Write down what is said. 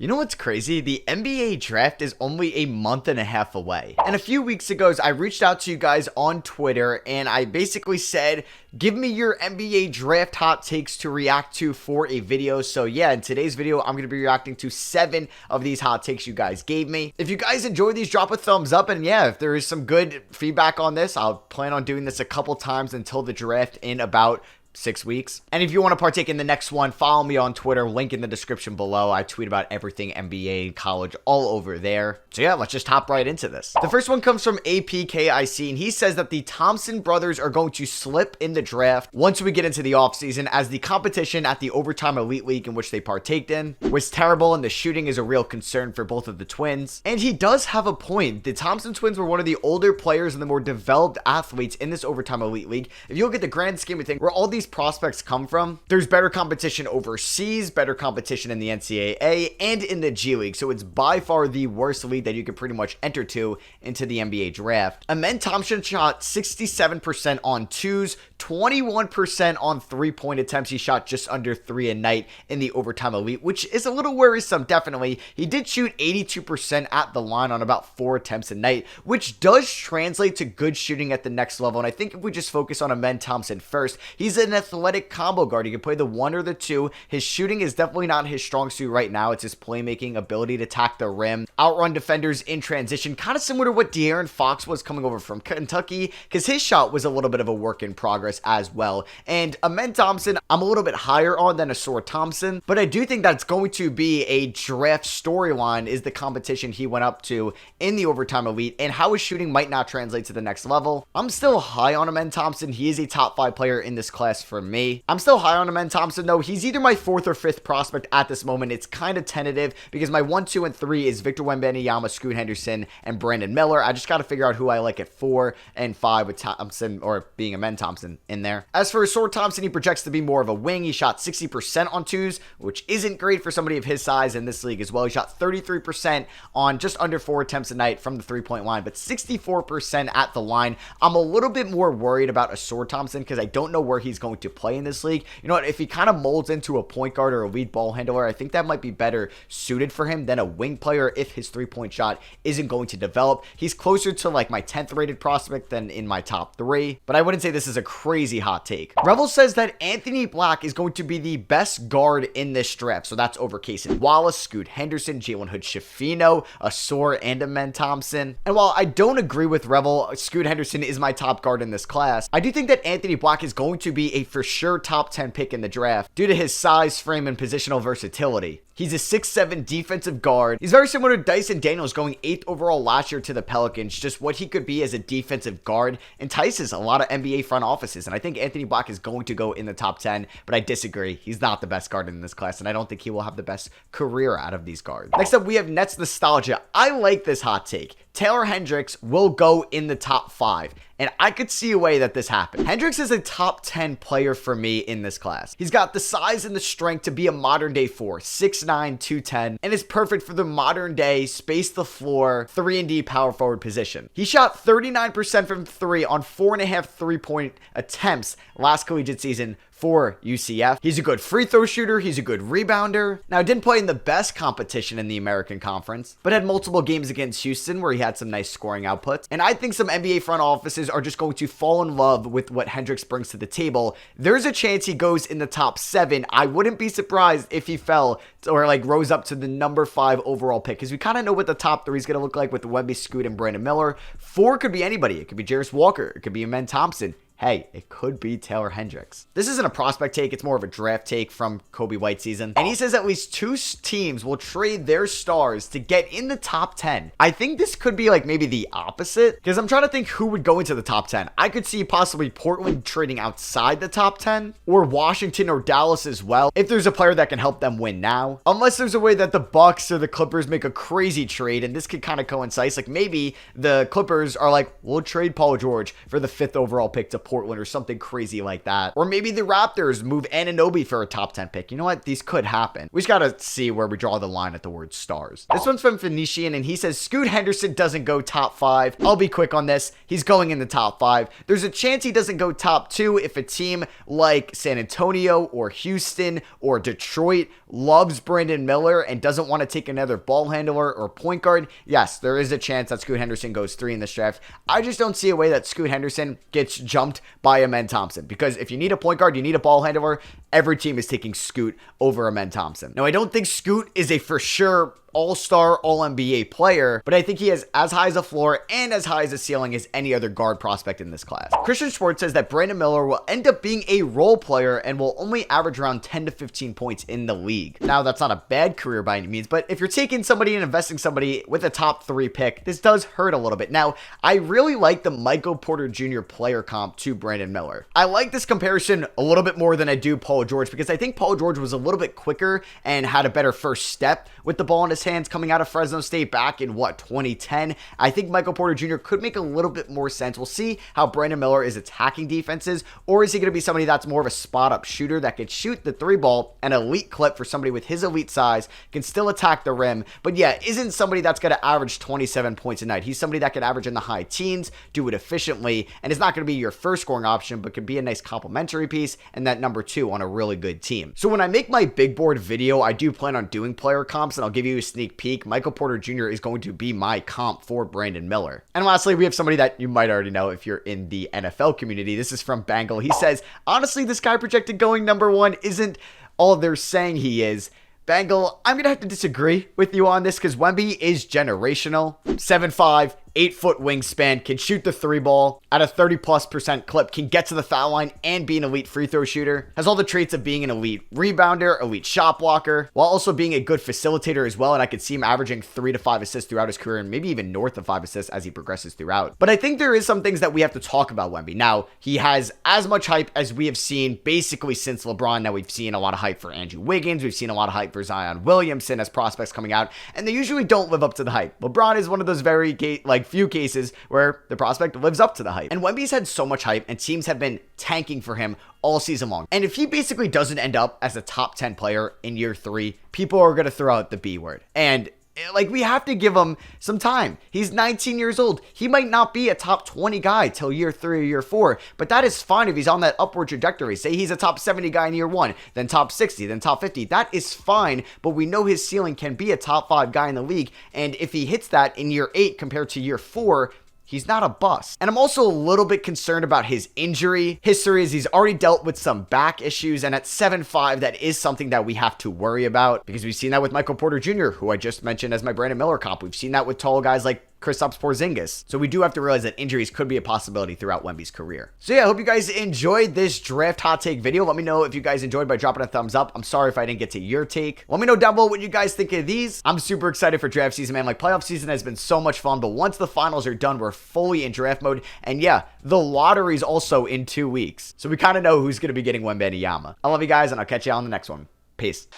You know what's crazy? The NBA draft is only a month and a half away. And a few weeks ago, I reached out to you guys on Twitter and I basically said, give me your NBA draft hot takes to react to for a video. So yeah, in today's video, I'm going to be reacting to 7 of these hot takes you guys gave me. If you guys enjoy these, drop a thumbs up. And yeah, if there is some good feedback on this, I'll plan on doing this a couple times until the draft in about 6 weeks. And if you want to partake in the next one, follow me on Twitter, link in the description below. I tweet about everything NBA, college, all over there. So yeah, let's just hop right into this. The first one comes from APKIC, and he says that the Thompson brothers are going to slip in the draft once we get into the offseason, as the competition at the Overtime Elite League in which they partaked in was terrible, and the shooting is a real concern for both of the twins. And he does have a point. The Thompson twins were one of the older players and the more developed athletes in this Overtime Elite League. If you look at the grand scheme of things, where all these prospects come from, there's better competition overseas, better competition in the NCAA and in the G League. So it's by far the worst league that you could pretty much enter to into the NBA draft. Amen Thompson shot 67% on twos, 21% on 3-point attempts. He shot just under 3 a night in the Overtime Elite, which is a little worrisome, definitely. He did shoot 82% at the line on about 4 attempts a night, which does translate to good shooting at the next level. And I think if we just focus on Amen Thompson first, he's an athletic combo guard. He can play the 1 or the 2. His shooting is definitely not his strong suit right now. It's his playmaking, ability to attack the rim, outrun defenders in transition, kind of similar to what De'Aaron Fox was coming over from Kentucky, because his shot was a little bit of a work in progress as well. And Amen Thompson, I'm a little bit higher on than SROS Thompson, but I do think that's going to be a draft storyline, is the competition he went up to in the Overtime Elite and how his shooting might not translate to the next level. I'm still high on Amen Thompson. He is a top 5 player in this class for me. I'm still high on Amen Thompson though. He's either my 4th or 5th prospect at this moment. It's kind of tentative because my 1, 2, and 3 is Victor Wembanyama, Scoot Henderson, and Brandon Miller. I just got to figure out who I like at 4 and 5 with Thompson, or being Amen Thompson, in there. As for SROS Thompson, he projects to be more of a wing. He shot 60% on twos, which isn't great for somebody of his size in this league as well. He shot 33% on just under 4 attempts a night from the 3-point line, but 64% at the line. I'm a little bit more worried about SROS Thompson because I don't know where he's going to play in this league. You know what? If he kind of molds into a point guard or a lead ball handler, I think that might be better suited for him than a wing player if his 3-point shot isn't going to develop. He's closer to like my 10th rated prospect than in my top 3, but I wouldn't say this is a crazy hot take. Revel says that Anthony Black is going to be the best guard in this draft. So that's over Cason Wallace, Scoot Henderson, Jalen Hood-Schifino, Asor, and Amen Thompson. And while I don't agree with Revel, Scoot Henderson is my top guard in this class, I do think that Anthony Black is going to be a for sure top 10 pick in the draft due to his size, frame, and positional versatility. He's a 6'7" defensive guard. He's very similar to Dyson Daniels going 8th overall last year to the Pelicans. Just what he could be as a defensive guard entices a lot of NBA front offices. And I think Anthony Black is going to go in the top 10, but I disagree. He's not the best guard in this class, and I don't think he will have the best career out of these guards. Next up, we have Nets Nostalgia. I like this hot take. Taylor Hendricks will go in the top 5. And I could see a way that this happened. Hendricks is a top 10 player for me in this class. He's got the size and the strength to be a modern day 4, 6'9", 210, and is perfect for the modern day space the floor 3-and-D power forward position. He shot 39% from 3 on 4.5 3-point attempts last collegiate season for UCF. He's a good free throw shooter. He's a good rebounder. Now, didn't play in the best competition in the American Conference, but had multiple games against Houston where he had some nice scoring outputs. And I think some NBA front offices are just going to fall in love with what Hendricks brings to the table. There's a chance he goes in the top 7. I wouldn't be surprised if he fell or like rose up to the number 5 overall pick, because we kind of know what the top 3 is going to look like with Wemby, Scoot, and Brandon Miller. 4 could be anybody. It could be Jarris Walker. It could be Amen Thompson. Hey, it could be Taylor Hendricks. This isn't a prospect take. It's more of a draft take from Kobe White season. And he says at least 2 teams will trade their stars to get in the top 10. I think this could be like maybe the opposite, because I'm trying to think who would go into the top 10. I could see possibly Portland trading outside the top 10, or Washington or Dallas as well, if there's a player that can help them win now. Unless there's a way that the Bucks or the Clippers make a crazy trade, and this could kind of coincide. Like maybe the Clippers are like, we'll trade Paul George for the 5th overall pick to Portland. Portland or something crazy like that. Or maybe the Raptors move Anunoby for a top 10 pick. You know what? These could happen. We just gotta see where we draw the line at the word stars. This one's from Phoenician, and he says, Scoot Henderson doesn't go top 5. I'll be quick on this. He's going in the top 5. There's a chance he doesn't go top 2 if a team like San Antonio or Houston or Detroit loves Brandon Miller and doesn't want to take another ball handler or point guard. Yes, there is a chance that Scoot Henderson goes 3 in this draft. I just don't see a way that Scoot Henderson gets jumped by Amen Thompson, because if you need a point guard, you need a ball handler, every team is taking Scoot over Amen Thompson. Now, I don't think Scoot is a for sure all-star, all-NBA player, but I think he has as high as a floor and as high as a ceiling as any other guard prospect in this class. Christian Schwartz says that Brandon Miller will end up being a role player and will only average around 10 to 15 points in the league. Now, that's not a bad career by any means, but if you're taking somebody and investing somebody with a top 3 pick, this does hurt a little bit. Now, I really like the Michael Porter Jr. player comp to Brandon Miller. I like this comparison a little bit more than I do Paul George, because I think Paul George was a little bit quicker and had a better first step with the ball in his hands coming out of Fresno State back in 2010. I think Michael Porter Jr. could make a little bit more sense. We'll see how Brandon Miller is attacking defenses, or is he going to be somebody that's more of a spot-up shooter that could shoot the 3 ball, an elite clip for somebody with his elite size, can still attack the rim, but yeah, isn't somebody that's going to average 27 points a night. He's somebody that could average in the high teens, do it efficiently, and is not going to be your first scoring option, but could be a nice complementary piece and that number 2 on a really good team. So when I make my big board video, I do plan on doing player comps, and I'll give you a sneak peek. Michael Porter Jr. is going to be my comp for Brandon Miller. And lastly, we have somebody that you might already know if you're in the NFL community. This is from Bangle. He says, honestly, this guy projected going number 1 isn't all they're saying he is. Bangle, I'm going to have to disagree with you on this, because Wemby is generational. 7'5", 8-foot wingspan, can shoot the 3 ball at a 30+% clip, can get to the foul line and be an elite free throw shooter, has all the traits of being an elite rebounder, elite shot blocker, while also being a good facilitator as well. And I could see him averaging 3 to 5 assists throughout his career, and maybe even north of 5 assists as he progresses throughout. But I think there is some things that we have to talk about Wemby. Now, he has as much hype as we have seen basically since LeBron. Now, we've seen a lot of hype for Andrew Wiggins. We've seen a lot of hype for Zion Williamson as prospects coming out, and they usually don't live up to the hype. LeBron is one of those very few cases where the prospect lives up to the hype. And Wemby's had so much hype, and teams have been tanking for him all season long. And if he basically doesn't end up as a top 10 player in year 3, people are going to throw out the B word. And we have to give him some time. He's 19 years old. He might not be a top 20 guy till year 3 or year 4, but that is fine if he's on that upward trajectory. Say he's a top 70 guy in year 1, then top 60, then top 50. That is fine, but we know his ceiling can be a top 5 guy in the league, and if he hits that in year 8 compared to year 4, he's not a bust. And I'm also a little bit concerned about his injury history, as he's already dealt with some back issues, and at 7'5", that is something that we have to worry about, because we've seen that with Michael Porter Jr., who I just mentioned as my Brandon Miller comp. We've seen that with tall guys like Kristaps Porzingis. So we do have to realize that injuries could be a possibility throughout Wemby's career. So yeah, I hope you guys enjoyed this draft hot take video. Let me know if you guys enjoyed by dropping a thumbs up. I'm sorry if I didn't get to your take. Let me know down below what you guys think of these. I'm super excited for draft season, man. Playoff season has been so much fun, but once the finals are done, we're fully in draft mode. And yeah, the lottery's also in 2 weeks. So we kind of know who's going to be getting Wembanyama. I love you guys, and I'll catch you on the next one. Peace.